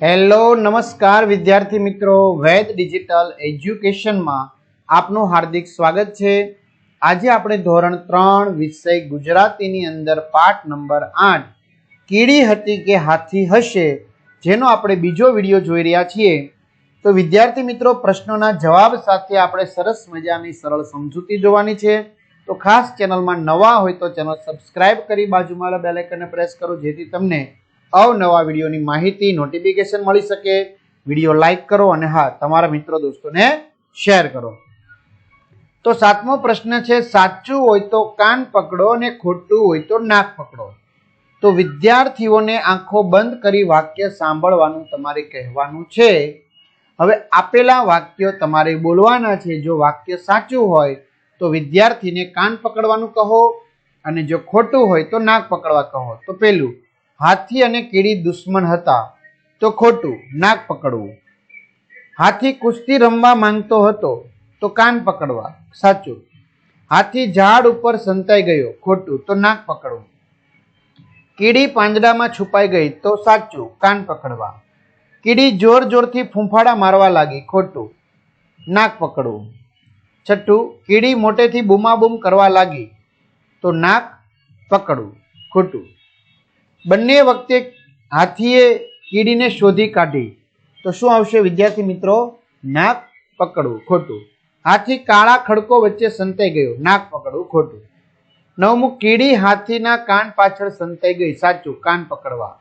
Hello નમસ્કાર વિદ્યાર્થી મિત્રો, વેદ ડિજિટલ એજ્યુકેશનમાં આપનું હાર્દિક સ્વાગત છે। આજે આપણે ધોરણ 3 વિષય ગુજરાતીની અંદર પાઠ નંબર 8 કીડી હતી કે હાથી હશે જેનો આપણે બીજો વિડીયો જોઈ રહ્યા છીએ। તો વિદ્યાર્થી મિત્રો, પ્રશ્નોના જવાબ સાથે આપણે સરસ મજાની સરળ સમજૂતી જોવાની છે। તો ખાસ ચેનલમાં નવા હોય તો ચેનલ સબસ્ક્રાઇબ કરી બાજુમાં બેલ આઇકનને પ્રેસ કરો જેથી તમને અવનવા વિડીયોની માહિતી નોટિફિકેશન મળી શકે। વિડીયો લાઈક કરો અને હા, તમારા મિત્રો દોસ્તોને શેર કરો। તો સાતમો પ્રશ્ન છે, સાચું હોય તો કાન પકડો અને ખોટું હોય તો નાક પકડો। તો વિદ્યાર્થીઓને આંખો બંધ કરી વાક્ય સાંભળવાનું તમારે કહેવાનું છે। હવે આપેલા વાક્યો તમારે બોલવાના છે। જો વાક્ય સાચું હોય તો વિદ્યાર્થીને કાન પકડવાનું કહો અને જો ખોટું હોય તો નાક પકડવા કહો। તો પેલું, હાથી અને કીડી દુશ્મન હતા, તો ખોટું, નાક પકડવું। હાથી કુસ્તી રમવા માંગતો હતો, તો કાન પકડવા, સાચું। હાથી ઝાડ ઉપર સંતાઈ ગયો, ખોટું, તો નાક પકડવું। કીડી પાંદડામાં છુપાઈ ગઈ, તો સાચું, કાન પકડવા। કીડી જોર જોરથી ફૂંફાડા મારવા લાગી, ખોટું, નાક પકડવું। છઠ્ઠું, કીડી મોટેથી બૂમાબૂમ કરવા લાગી, તો નાક પકડવું, ખોટું। બંને વખતે હાથીએ કીડીને શોધી કાઢી, તો શું આવશે વિદ્યાર્થી મિત્રો? નાક પકડવું, ખોટું। હાથી કાળા ખડકો વચ્ચે સંતાઈ ગયો, નાક પકડવું, ખોટું। નવમું, કીડી હાથીના કાન પાછળ સંતાઈ ગઈ, સાચું, કાન પકડવા।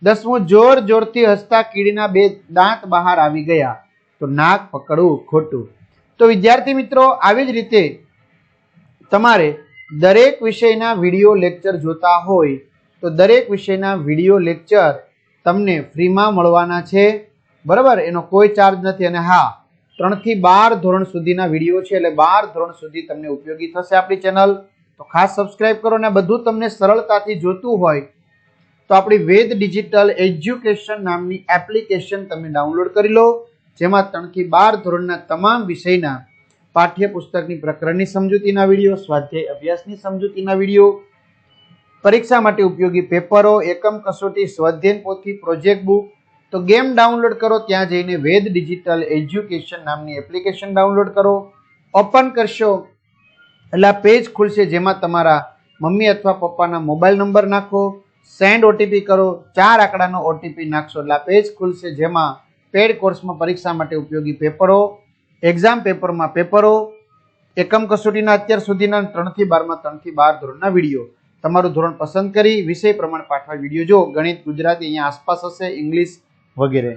10મું, જોર જોરથી હસતા કીડીના બે દાંત બહાર આવી ગયા, તો નાક પકડવું, ખોટું। તો વિદ્યાર્થી મિત્રો, આવી જ રીતે તમારે દરેક વિષયના વિડીયો લેક્ચર જોતા હોય તો દરેક વિષયના વિડીયો લેક્ચર તમને ફ્રીમાં મળવાના છે, બરાબર? એનો કોઈ ચાર્જ નથી। અને હા, 3 થી 12 ધોરણ સુધીના વિડીયો છે, એટલે 12 ધોરણ સુધી તમને ઉપયોગી થશે આપણી ચેનલ। તો ખાસ સબસ્ક્રાઇબ કરો અને બધું તમને સરળતાથી જોતું હોય તો આપણી વેદ ડિજિટલ એજ્યુકેશન નામની એપ્લિકેશન તમે ડાઉનલોડ કરી લો, જેમાં 3 થી 12 ધોરણના તમામ વિષયના પાઠ્યપુસ્તકની પ્રકરણની સમજૂતીના વિડીયો, સ્વાધ્યાય અભ્યાસની સમજૂતીના વિડીયો, પરીક્ષા માટે ઉપયોગી પેપરો, એકમ કસોટી, સ્વાધ્યાય પોથી, પ્રોજેક્ટ બુક, તો ગેમ ડાઉનલોડ કરો, ત્યાં જઈને વેદ ડિજિટલ એજ્યુકેશન નામની એપ્લિકેશન ડાઉનલોડ કરો। ઓપન કરશો એટલે આ પેજ ખુલશે, જેમાં તમારા મમ્મી અથવા પપ્પાના મોબાઈલ નંબર નાખો, સેન્ડ ઓટીપી કરો, 4 આંકડાનો ઓટીપી નાખશો એટલે આ પેજ ખુલશે, જેમાં પેડ કોર્સમાં પરીક્ષા માટે ઉપયોગી પેપરો, એક્ઝામ પેપરમાં પેપરો, એકમ કસોટીના અત્યાર સુધીના 3 થી 12માં 3 થી 12 ધોરણના વિડીયો, તમારું ધોરણ પસંદ કરી વિષય પ્રમાણે પાઠવા વિડીયો જો, ગણિત, ગુજરાતી અહીંયા આસપાસ હશે, ઇંગ્લિશ વગેરે।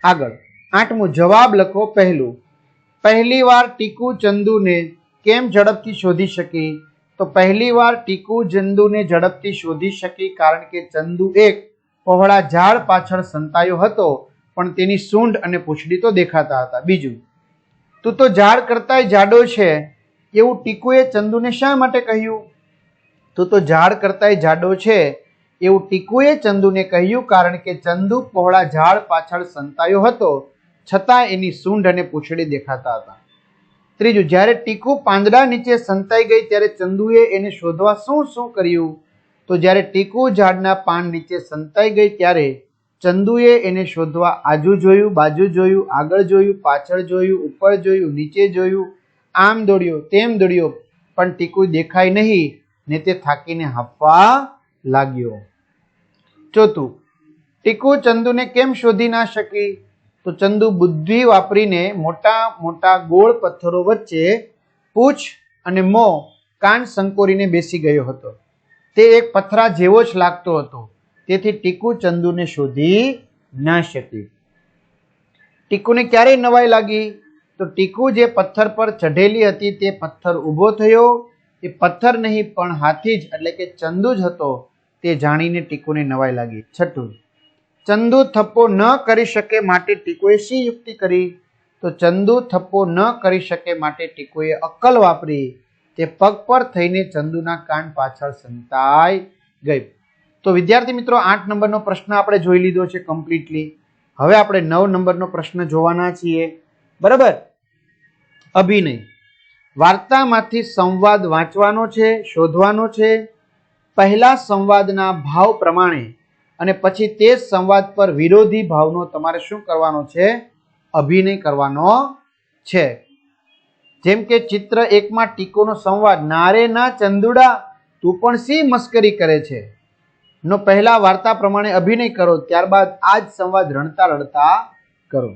આગળ 8મું, જવાબ લખો। પહેલું, પહેલી વાર ટીકુ ચંદુને કેમ ઝડપથી શોધી શકી? તો પહેલી વાર ટીકુ ચંદુને ઝડપથી શોધી શકી કારણ કે ચંદુ એક પહોળા ઝાડ પાછળ સંતાયો હતો, પણ તેની સૂંઢ અને પૂંછડી તો દેખાતા હતા। બીજું, તું તો ઝાડ કરતાંય જાડો છે એવું ટીકુએ ચંદુને શા માટે કહ્યું? તું તો ઝાડ કરતાંય જાડો છે એવું ટીકુએ ચંદુને કહ્યું કારણ કે ચંદુ પહોળા ઝાડ પાછળ સંતાયો હતો, છતાં એની સૂંઢ અને પૂંછડી દેખાતા હતા। ત્રીજું, જ્યારે ટીકુ પાંદડા નીચે સંતાઈ ગઈ ત્યારે ચંદુએ એને શોધવા શું કર્યું? તો જ્યારે ટીકુ ઝાડના પાન નીચે સંતાઈ ગઈ ત્યારે ચંદુએ એને શોધવા આજુ જોયું, બાજુ જોયું, આગળ જોયું, પાછળ જોયું, ઉપર જોયું, નીચે જોયું, આમ દોડ્યો, તેમ દોડ્યો, પણ ટીકુ દેખાય નહીં ને તે થાકીને હાંફવા લાગ્યો। ચોથું, ટીકુ ચંદુને કેમ શોધી ના શકી? તો ચંદુ બુદ્ધિ વાપરીને મોટા મોટા ગોળ પથ્થરો વચ્ચે પૂંછ અને મોં કાન સંકોરીને બેસી ગયો હતો, તે એક પથરા જેવો જ લાગતો હતો, તેથી ટીકુ ચંદુને શોધી ના શકી। ટીકુને ક્યારે નવાઈ લાગી? તો ટીકુ જે પથ્થર પર ચઢેલી હતી તે પથ્થર ઊભો થયો, એ પથ્થર નહીં પણ હાથી જ એટલે કે ચંદુ જ હતો, તે જાણીને ટીકુને નવાઈ લાગી। છઠ્ઠું, ચંદુ થપ્પો ન કરી શકે માટે ટીકુએ શી યુક્તિ કરી? તો ચંદુ થપ્પો ન કરી શકે માટે ટીકુએ અક્કલ વાપરી, તે પગ પર થઈને ચંદુના કાન પાછળ સંતાઈ ગઈ। તો વિદ્યાર્થી મિત્રો, 8 નંબરનો પ્રશ્ન આપણે જોઈ લીધો છે કમ્પ્લીટલી। હવે આપણે 9 નંબરનો પ્રશ્ન જોવાના છીએ, બરાબર? અભિનય, વાર્તામાંથી સંવાદ વાંચવાનો છે, શોધવાનો છે। પહેલા સંવાદના ભાવ પ્રમાણે અને પછી તે જ સંવાદ પર વિરોધી ભાવનો તમારે શું કરવાનો છે? અભિનય કરવાનો છે. જેમ કે ચિત્ર 1 માં ટીકોનો સંવાદ, નારે ના ચંદુડા તું પણ સી મસ્કરી કરે છે નો પહેલા વાર્તા પ્રમાણે અભિનય કરો, ત્યારબાદ આ જ સંવાદ રણતા રણતા કરો.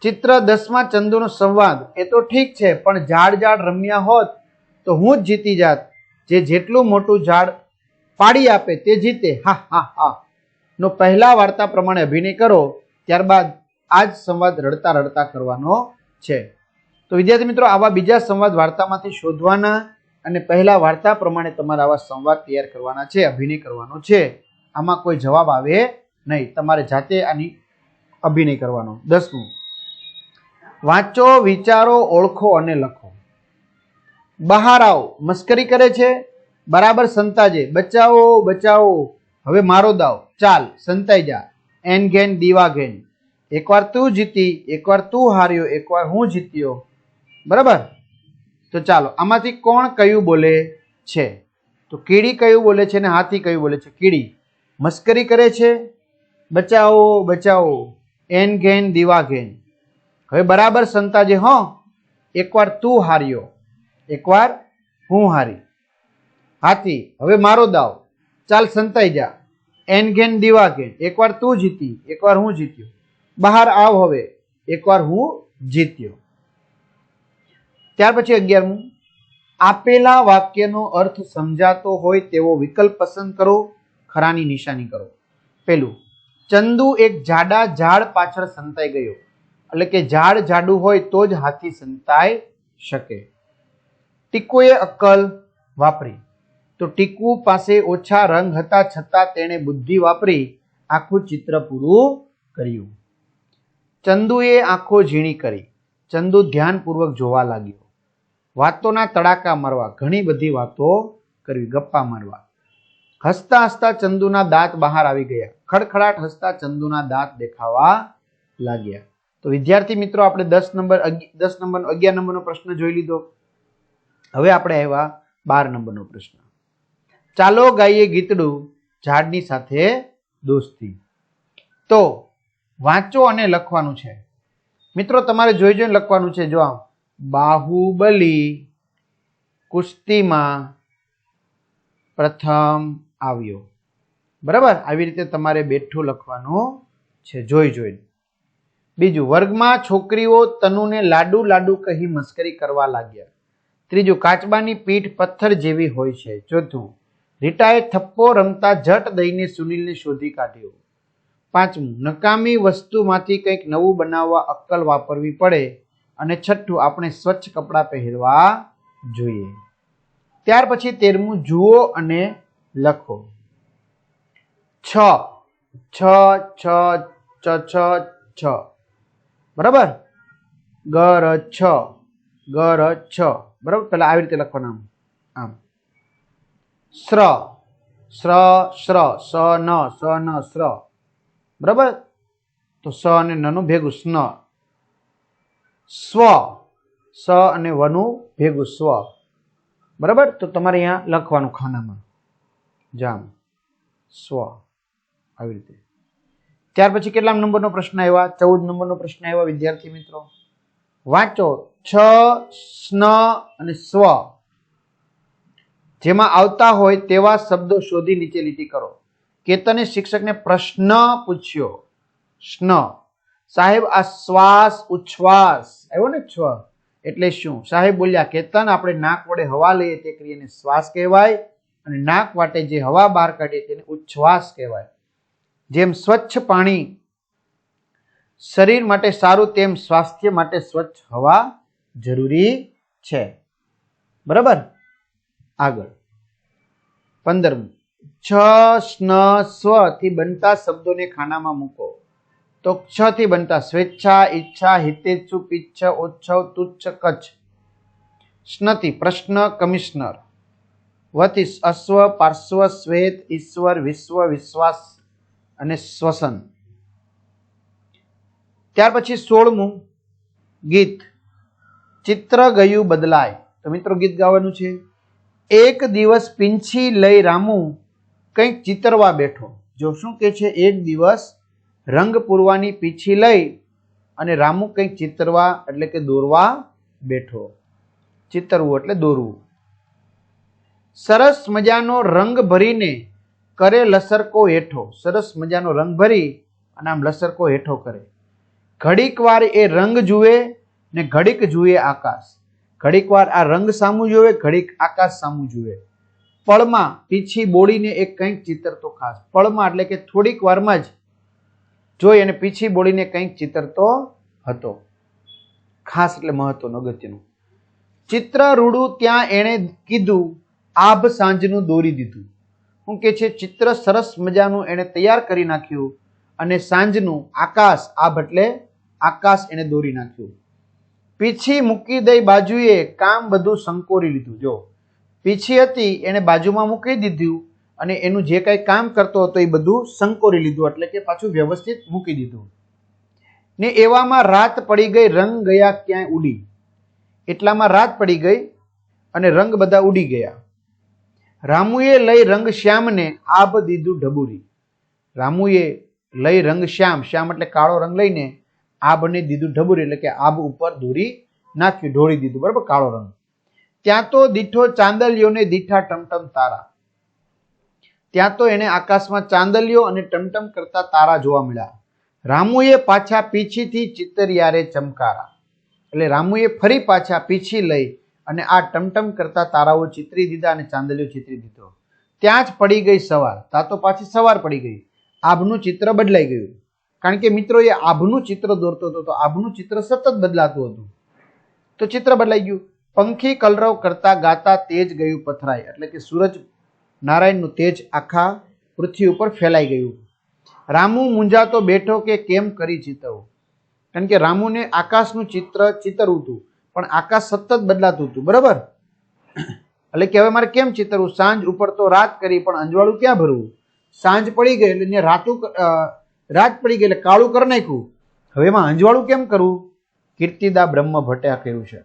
ચિત્ર 10 માં ચંદુનો સંવાદ, એ તો ઠીક છે પણ ઝાડ ઝાડ રમ્યા હોત તો હું જ જીતી જાત, જે જેટલું મોટું ઝાડ પાડી આપે તે જીતે, હા હા હા નો પહેલા વાર્તા પ્રમાણે અભિનય કરો, ત્યારબાદ આ જ સંવાદ રડતા રડતા કરવાનો છે. તો વિદ્યાર્થી મિત્રો, આવા બીજા સંવાદ વાર્તામાંથી શોધવાના અને પહેલા વાર્તા પ્રમાણે તમારે આવા સંવાદ તૈયાર કરવાના છે, અભિનય કરવાનો છે. આમાં કોઈ જવાબ આવે નહીં, તમારે જાતે આની અભિનય કરવાનો. 10મું, વાંચો, વિચારો, ઓળખો અને લખો. બહાર આવો, મસ્કરી કરે છે, બરાબર સંતાજે, બચાવો બચાવો, હવે મારો દાવ, ચાલ સંતાઈ જા, એન ઘેન દીવા ઘેન, એકવાર તું જીતી, એકવાર તું હાર્યો, એકવાર હું જીત્યો. બરાબર? તો ચાલો, આમાંથી કોણ કયું બોલે છે? તો કીડી કયું બોલે છે અને હાથી કયું બોલે છે? કીડી. મસ્કરી કરે છે, બચાવો બચાવો, એન ઘેન દીવા ઘેન, હવે બરાબર સંતાજે, હો, એકવાર તું હાર્યો, એકવાર હું હારી. હાથી, હવે મારો દાવ, ચાલ સંતાઈ જા, એન ઘેન દીવા ઘેન, એકવાર તું જીતી, એકવાર હું જીત્યો, બહાર આવ હવે, એકવાર હું જીત્યો. ત્યાર પછી 11મું, આપેલા વાક્યનો અર્થ સમજાતો હોય તેવો વિકલ્પ પસંદ કરો, ખરાની નિશાની કરો. પેલું, ચંદુ એક જાડા ઝાડ પાછળ સંતાઈ ગયો, એટલે કે ઝાડ જાડું હોય તો જ હાથી સંતાઈ શકે. ટીકુએ અક્કલ વાપરી, તો ટીકુ પાસે ઓછા રંગ હતા છતાં તેણે બુદ્ધિ વાપરી આખું ચિત્ર પૂરું કર્યું. ચંદુએ આંખો ઝીણી કરી, ચંદુ ધ્યાનપૂર્વક જોવા લાગ્યો. વાતોના તડાકા મારવા, ઘણી બધી વાતો કરવી, ગપ્પા મારવા. હસતા હસતા ચંદુના દાંત બહાર આવી ગયા, ખડખડાટ હસતા ચંદુના દાંત દેખાવા લાગ્યા. તો વિદ્યાર્થી મિત્રો, આપણે 10 નંબરનો 11 નંબરનો પ્રશ્ન જોઈ લીધો. હવે આપણે આવ્યા 12 નંબરનો પ્રશ્ન. ચાલો ગાઈએ ગીતડું, ઝાડની સાથે દોસ્તી. તો વાંચો અને લખવાનું છે. મિત્રો તમારે જોઈ જોઈને લખવાનું છે. જો બાહુબલી કુસ્તીમાં પ્રથમ આવ્યો. બરાબર? આવી રીતે તમારે બેઠું લખવાનું છે, જોઈ જોઈને. બીજું, વર્ગમાં છોકરીઓ તનુને લાડુ લાડુ કહી મસ્કરી કરવા લાગ્યા. ત્રીજું, કાચબાની પીઠ પથ્થર જેવી હોય છે. ચોથું, રીટાએ થપ્પો રમતા ઝટ દઈને સુનિલને શોધી કાઢ્યો. પાંચમું, નકામી વસ્તુમાંથી કંઈક નવું બનાવવા અક્કલ વાપરવી પડે. અને છઠ્ઠું, આપણે સ્વચ્છ કપડાં પહેરવા જોઈએ. ત્યાર પછી 13મું, જુઓ અને લખો. છ છ છ ચ છ છ. બરાબર? ગર છ ગર છ. બરાબર? પેલા આવી રીતે લખવાનું, આમ. શ્ર શ્ર શ્ર, સ ન શ્ર. બરાબર? તો સ અને ન નું ભેગું સ્ન. સ્વ, સ અને વ નું ભેગું સ્વ. બરાબર? તો તમારે અહીંયા લખવાનું ખાનામાં, જામ, સ્વ, આવી રીતે. ત્યાર પછી કેટલા નંબરનો પ્રશ્ન આવ્યા? 14 નંબરનો પ્રશ્ન આવ્યો વિદ્યાર્થી મિત્રો. વાંચો, છ, સ્ન અને સ્વ જેમાં આવતા હોય તેવા શબ્દો શોધી નીચે લીટી કરો. કેતને શિક્ષકને પ્રશ્ન પૂછ્યો. સ્ન, સાહેબ આ શ્વાસ ઉચ્છ્વાસ આવ્યો ને, છ એટલે શું? સાહેબ બોલ્યા, કેતન આપણે નાક વડે હવા લઈએ તે ક્રિયાને શ્વાસ કહેવાય, અને નાક વાટે જે હવા બહાર કાઢીએ તેને ઉચ્છ્વાસ કહેવાય. જેમ સ્વચ્છ પાણી શરીર માટે સારું, તેમ સ્વાસ્થ્ય માટે સ્વચ્છ હવા જરૂરી છે. બરાબર? આગળ 15મું, છ, સ્ન, સ્વ થી બનતા શબ્દોને ખાનામાં મૂકો. તો છ થી બનતા સ્વેચ્છા, ઈચ્છા, હિતેચ્છુ, પિચ્છ, ઓચ્છવ, તુચ્છ, કચ્છ. સ્નથી પ્રશ્ન, કમિશનર. વથી અશ્વ, પાર્શ્વ, શ્વેત, ઈશ્વર, વિશ્વ, વિશ્વાસ અને શ્વસન. ત્યાર પછી 16મું, ગીત. ચિત્ર ગયું બદલાય. તો મિત્રો ગીત ગાવાનું છે. એક દિવસ પીંછી લઈ રામુ કંઈક ચિતરવા બેઠો. જો શું કે છે, એક દિવસ રંગ પૂરવાની પીછી લઈ અને રામુ કંઈક ચિતરવા એટલે કે દોરવા બેઠો. ચિતરવું એટલે દોરવું. સરસ મજાનો રંગ ભરીને કરે લસરકો હેઠો. સરસ મજાનો રંગ ભરી અને આમ લસરકો હેઠો કરે. ઘડીક વાર એ રંગ જુએ ને ઘડીક જુએ આકાશ. ઘડીક વાર આ રંગ સામું જુએ, ઘડીક આકાશ સામું જુએ. પળમાં પીછી બોળીને એક કંઈક ચિતરતો ખાસ. પળમાં એટલે કે થોડીક વારમાં જ જોઈ અને પીછી બોળીને કંઈક ચિતરતો હતો. ખાસ એટલે મહત્વનું, અગત્યનું. ચિત્ર રૂડું ત્યાં એણે કીધું, આભ સાંજનું દોરી દીધું. શું કે છે, ચિત્ર સરસ મજાનું એણે તૈયાર કરી નાખ્યું અને સાંજનું આકાશ, આભ એટલે આકાશ એણે દોરી નાખ્યું. પીછી મૂકી દઈ બાજુએ કામ બધું સંકોરી લીધું. જો પીછી હતી એને બાજુમાં મૂકી દીધું અને એનું જે કઈ કામ કરતો હતો એ બધું સંકોરી લીધું, એટલે કે પાછું વ્યવસ્થિત મૂકી દીધું. ને એવામાં રાત પડી ગઈ, રંગ ગયા ક્યાંય ઉડી. એટલામાં રાત પડી ગઈ અને રંગ બધા ઉડી ગયા. રામુએ લઈ રંગ શ્યામને આભ દીધું ઢબુરી. રામુએ લઈ રંગ શ્યામ, શ્યામ એટલે કાળો રંગ લઈને આભને દીધું ઢબુરી, એટલે કે આભ ઉપર દોરી નાખ્યું, ઢોળી દીધું, બરાબર, કાળો રંગ. ત્યાં તો દીઠો ચાંદલિયોને દીઠા ટમટમ તારા. ત્યાં તો એને આકાશમાં ચાંદલિયો અને ટમટમ કરતા તારા જોવા મળ્યા. રામુએ પાછા પીછીથી ચિતરિયારે ચમકારા. એટલે રામુએ ફરી પાછા પીછી લઈ અને આ ટમટમ કરતા તારાઓ ચિતરી દીધા અને ચાંદલિયો ચિતરી દીધો. ત્યાં જ પડી ગઈ સવાર. ત્યાં તો પાછી સવાર પડી ગઈ. આભનું ચિત્ર બદલાઈ ગયું. કારણ કે મિત્રો એ આભનું ચિત્ર દોરતો હતો તો આભનું ચિત્ર સતત બદલાતું હતું, તો ચિત્ર બદલાઈ ગયું. પંખી કલરવ કરતા ગાતા તેજ ગયું પથરાય. એટલે કે સૂરજ નારાયણનું તેજ આખા પૃથ્વી ઉપર ફેલાઈ ગયું. રામુ મૂંઝાતો બેઠો કે કેમ કરી ચિતરવું. કારણ કે રામુને આકાશનું ચિત્ર ચિતરવું હતું, પણ આકાશ સતત બદલાતું હતું, બરાબર. એટલે કે હવે મારે કેમ ચિતરવું? સાંજ ઉપર તો રાત કરી પણ અંજવાળું ક્યાં ભરવું? સાંજ પડી ગઈ એટલે રાત પડી ગઈ એટલે કાળું કરી નાખ્યું. હવે એમાં અંજવાળું કેમ કરવું? કીર્તિદા બ્રહ્મ ભટ્ટે કહ્યું છે.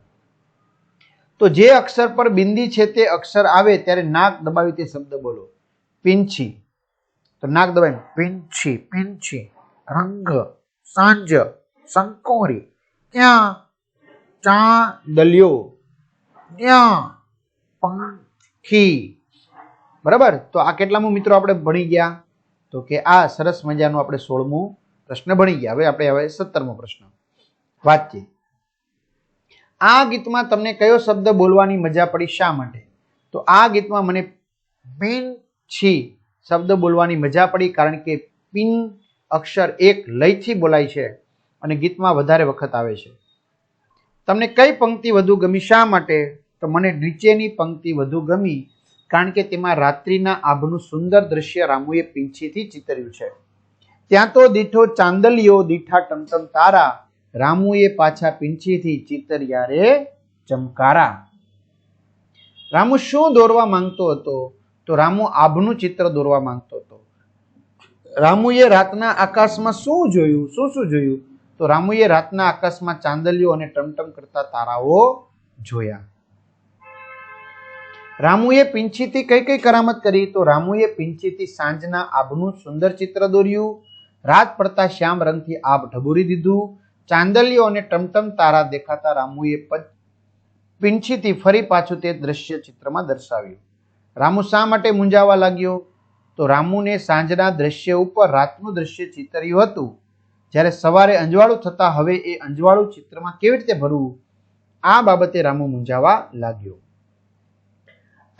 તો જે અક્ષર પર બિંદી છે તે અક્ષર આવે ત્યારે નાક દબાવી તે શબ્દ બોલો. પીંછી, તો નાક દબાવી પીંછી, પીંછી. રંગ, સાંજ, સંકોરી, ત્યાં ચાંદલિયો, ત્યાં પંખી. બરાબર. તો આ કેટલામું મિત્રો આપણે ભણી ગયા? તો કે આ સરસ મજાનું આપણે 16મું પ્રશ્ન ભણી ગયા. હવે આપણે 17મો પ્રશ્ન વાંચીએ. આ ગીતમાં તમને કયો શબ્દ બોલવાની મજા પડી, શા માટે? તો આ ગીતમાં મને પીંછી શબ્દ બોલવાની મજા પડી, કારણ કે પિન અક્ષર એક લયથી બોલાય છે અને ગીતમાં વધારે વખત આવે છે. તમને કઈ પંક્તિ વધુ ગમી, શા માટે? તો મને નીચેની પંક્તિ વધુ ગમી, કારણ કે તેમાં રાત્રિના આભનું સુંદર દ્રશ્ય રામુએ પીંછીથી ચિતર્યું છે. ત્યાં તો દીઠો ચાંદલિયો દીઠા ટમટમ તારા, રામુએ પાછા પીંછીથી ચિતર્યા રે ચમકારા. રામુ શું દોરવા માંગતો હતો? તો રામુ આભનું ચિત્ર દોરવા માંગતો હતો. રામુએ રાતના આકાશમાં શું જોયું? શું જોયું? તો રામુએ રાતના આકાશમાં ચાંદલિયો અને ટમટમ કરતા તારાઓ જોયા. રામુએ પીંછીથી કઈ કઈ કરામત કરી? તો રામુએ પીંછીથી સાંજના આભનું સુંદર ચિત્ર દોર્યું. રાત પડતા શ્યામ રંગથી આભ ઢબુરી દીધું. ચાંદલિયો અને ટમટમ તારા દેખાતા રામુએ પીંછીથી ફરી પાછું તે દ્રશ્ય ચિત્રમાં દર્શાવ્યું. રામુ શા માટે મૂંઝાવા લાગ્યો? તો રામુને સાંજના દ્રશ્ય ઉપર રાતનું દ્રશ્ય ચિતર્યું હતું, જ્યારે સવારે અંજવાળું થતા હવે એ અંજવાળું ચિત્રમાં કેવી રીતે ભરવું, આ બાબતે રામુ મૂંઝાવા લાગ્યો.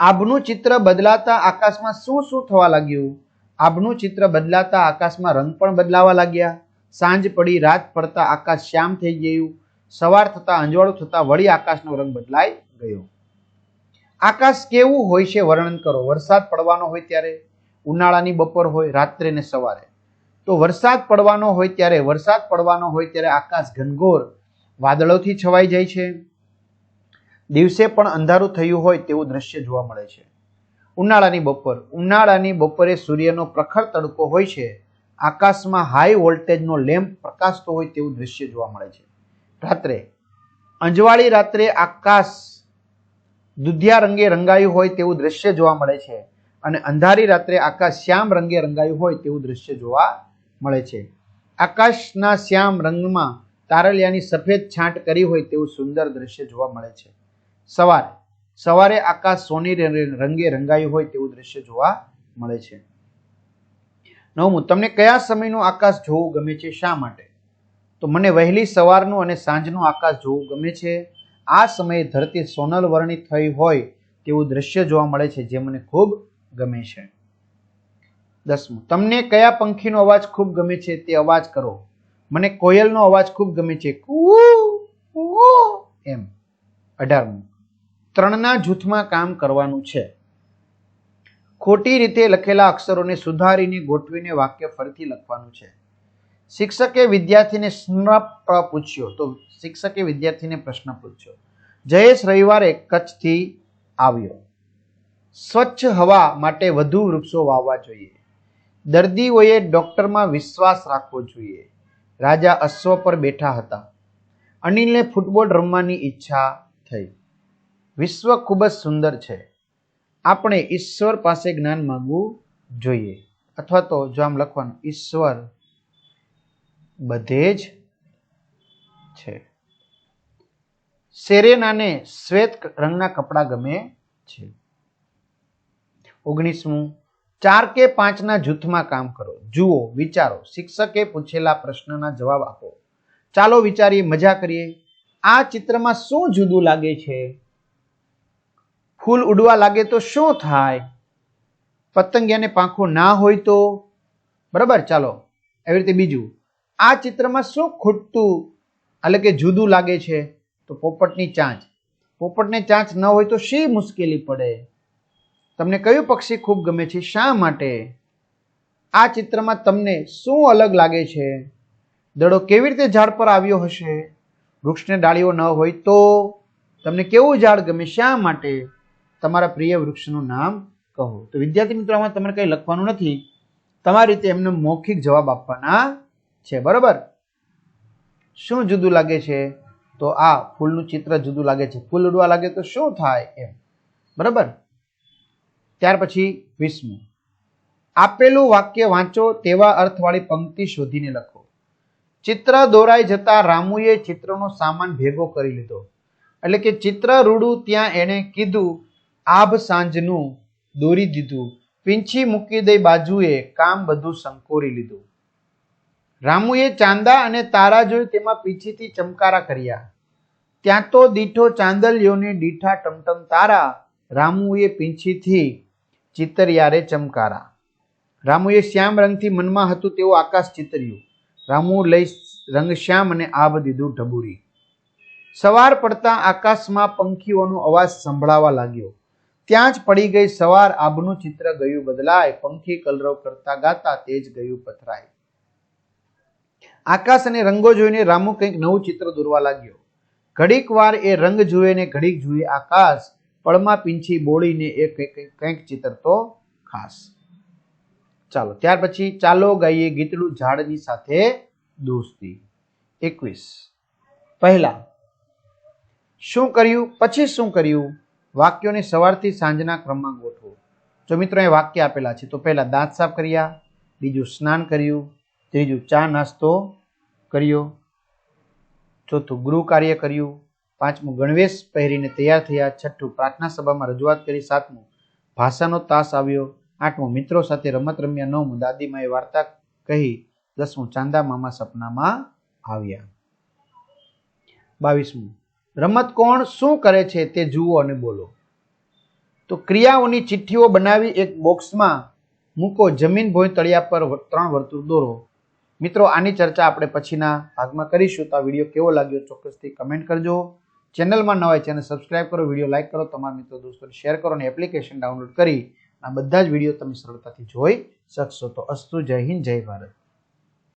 આભનું ચિત્ર બદલાતા આકાશમાં શું થવા લાગ્યું? આભનું ચિત્ર બદલાતા આકાશમાં રંગ પણ બદલાવા લાગ્યા. સાંજ પડી, રાત પડતા આકાશ શ્યામ થઈ ગયું. સવાર થતા અંજવાળું થતા વળી આકાશનો રંગ બદલાઈ ગયો. આકાશ કેવું હોય છે વર્ણન કરો. વરસાદ પડવાનો હોય ત્યારે, ઉનાળાની બપોર હોય, રાત્રે ને સવારે. તો વરસાદ પડવાનો હોય ત્યારે આકાશ ઘનઘોર વાદળોથી છવાઈ જાય છે. દિવસે પણ અંધારું થયું હોય તેવું દ્રશ્ય જોવા મળે છે. ઉનાળાની બપોરે સૂર્યનો પ્રખર તડકો હોય છે. આકાશમાં હાઈ વોલ્ટેજનો લેમ્પ પ્રકાશતો હોય તેવું દ્રશ્ય જોવા મળે છે. રાત્રે અંજવાળી રાત્રે આકાશ દુધિયા રંગે રંગાયું હોય તેવું દ્રશ્ય જોવા મળે છે. અને અંધારી રાત્રે આકાશ શ્યામ રંગે રંગાયું હોય તેવું દ્રશ્ય જોવા મળે છે. આકાશના શ્યામ રંગમાં તારલિયાની સફેદ છાંટ કરી હોય તેવું સુંદર દ્રશ્ય જોવા મળે છે. સવારે આકાશ સોની રંગે રંગાયું હોય તેવું દ્રશ્ય જોવા મળે છે. 9મું, તમને કયા સમયનું આકાશ જોવું ગમે છે, શા માટે? તો મને વહેલી સવારનું અને સાંજનું આકાશ જોવું ગમે છે. આ સમયે ધરતી સોનલ વર્ણિત થઈ હોય તેવું દ્રશ્ય જોવા મળે છે, જે મને ખૂબ ગમે છે. 10મું, તમને કયા પંખીનો અવાજ ખૂબ ગમે છે, તે અવાજ કરો. મને કોયલનો અવાજ ખૂબ ગમે છે, કૂ કૂ એમ. 18મું, ત્રણના જૂથમાં કામ કરવાનું છે. ખોટી રીતે લખેલા અક્ષરોને સુધારીને ગોઠવીને વાક્ય ફરીથી લખવાનું છે. શિક્ષકે વિદ્યાર્થીને પૂછ્યો, તો શિક્ષકે વિદ્યાર્થીને પ્રશ્ન પૂછ્યો. જયેશ રવિવારે કચ્છથી આવ્યો. સ્વચ્છ હવા માટે વધુ વૃક્ષો વાવવા જોઈએ. દર્દીઓએ ડોક્ટરમાં વિશ્વાસ રાખવો જોઈએ. રાજા અશ્વ પર બેઠા હતા. અનિલને ફૂટબોલ રમવાની ઈચ્છા થઈ. વિશ્વ ખૂબ જ સુંદર છે. આપણે ઈશ્વર પાસે જ્ઞાન માંગવું જોઈએ. અથવા તો જો આમ લખવાનું, ઈશ્વર બધે જ છે. સેરેનાને શ્વેત રંગના કપડા ગમે છે. 19મું, 4 કે 5ના જૂથમાં કામ કરો. જુઓ, વિચારો. શિક્ષકે પૂછેલા પ્રશ્નના જવાબ આપો. ચાલો વિચારીએ, મજા કરીએ. આ ચિત્રમાં શું જુદું લાગે છે? ફૂલ ઉડવા લાગે તો શું થાય? પતંગિયાને પાંખો ના હોય તો? બરાબર. ચાલો એવી રીતે બીજું, આ ચિત્રમાં શું ખૂટતું એટલે કે જુદું લાગે છે? તો પોપટની ચાંચ. પોપટને ચાંચ ન હોય તો શી મુશ્કેલી પડે? તમને કયું પક્ષી ખૂબ ગમે છે, શા માટે? આ ચિત્રમાં તમને શું અલગ લાગે છે? દડો કેવી રીતે ઝાડ પર આવ્યો હશે? વૃક્ષને ડાળીઓ ન હોય તો? તમને કેવું ઝાડ ગમે, શા માટે? તમારા પ્રિય વૃક્ષનું નામ કહો. તો વિદ્યાર્થી મિત્રો, આમાં તમારે કંઈ લખવાનું નથી, તમારી રીતે એમને મૌખિક જવાબ આપવાના છે. બરોબર. શું જુદું લાગે છે? તો આ ફૂલનું ચિત્ર જુદું લાગે છે. ફૂલ ઉડવા લાગે તો શું થાય એમ. બરાબર. ત્યાર પછી 20મું, આપેલું વાક્ય વાંચો, તેવા અર્થવાળી પંક્તિ શોધીને લખો. ચિત્ર દોરાઈ જતા રામુએ ચિત્રનો સામાન ભેગો કરી લીધો. એટલે કે ચિત્ર રૂડું ત્યાં એણે કીધું, આભ સાંજનું દોરી દીધું, પીંછી મૂકી દઈ બાજુએ, કામ બધું સંકોરી લીધું. રામુએ ચાંદા અને તારા જોઈ, તેમાં પીંછીથી ચમકારા કર્યા. ત્યાં તો દીઠો ચાંદલિયોને દીઠા ટમટમ તારા, રામુએ પીંછીથી ચિતરિયારે ચમકારા. રામુએ શ્યામ રંગથી મનમાં હતું તેવું આકાશ ચિતર્યું. રામુ લઈ રંગ શ્યામ અને આભ દીધું ઢબુરી. સવાર પડતા આકાશમાં પંખીઓનો અવાજ સંભળાવા લાગ્યો. ત્યાં જ પડી ગઈ સવાર, આભનું ચિત્ર ગયું બદલાય, પંખી કલરવ કરતા ગાતા તેજ ગયું પથરાય. આકાશ અને રંગો જોઈને રામુ કંઈક નવું ચિત્ર દોરવા લાગ્યો. ઘડીક વાર એ રંગ જુએ ને ઘડીક જુએ આકાશ, પળમાં પીંછી બોળીને એ કંઈક ચિતરતો ખાસ. ચાલો ત્યાર પછી, ચાલો ગાઈએ ગીતડું ઝાડની સાથે દોસ્તી. 21, પહેલા શું કર્યું, પછી શું કર્યું? વાક્યોને સવારથી સાંજના ક્રમમાં ગોઠવો. જો મિત્રો એ વાક્ય આપેલા છે, તો પહેલા દાંત સાફ કર્યા, બીજું સ્નાન કર્યું, ત્રીજું ચા નાસ્તો કર્યો, ચોથું ગૃહ કાર્ય કર્યું, પાંચમું ગણવેશ પહેરીને તૈયાર થયા, છઠ્ઠું પ્રાર્થના સભામાં રજૂઆત કરી, સાતમું ભાષાનો તાસ આવ્યો, આઠમું મિત્રો સાથે રમત રમ્યા, નવમું દાદીમાએ વાર્તા કહી, દસમું ચાંદા મામા સપનામાં આવ્યા. 22મું, રમત કોણ શું કરે છે તે જુઓ અને બોલો. તો ક્રિયાઓની ચિઠ્ઠીઓ બનાવી એક બોક્સમાં મૂકો, જમીન ભોંય તળિયા પર 3 વર્તુળ દોરો. મિત્રો આની ચર્ચા આપણે પછીના ભાગમાં કરીશું. તો આ વિડીયો કેવો લાગ્યો ચોક્કસથી કમેન્ટ કરજો. ચેનલમાં ન હોય ચેનલ સબસ્ક્રાઇબ કરો, વિડીયો લાઇક કરો, તમારા મિત્રો દોસ્તોને શેર કરો અને એપ્લિકેશન ડાઉનલોડ કરી આ બધા જ વિડીયો તમે સરળતાથી જોઈ શકશો. તો અસ્તુ, જય હિન્દ, જય ભારત.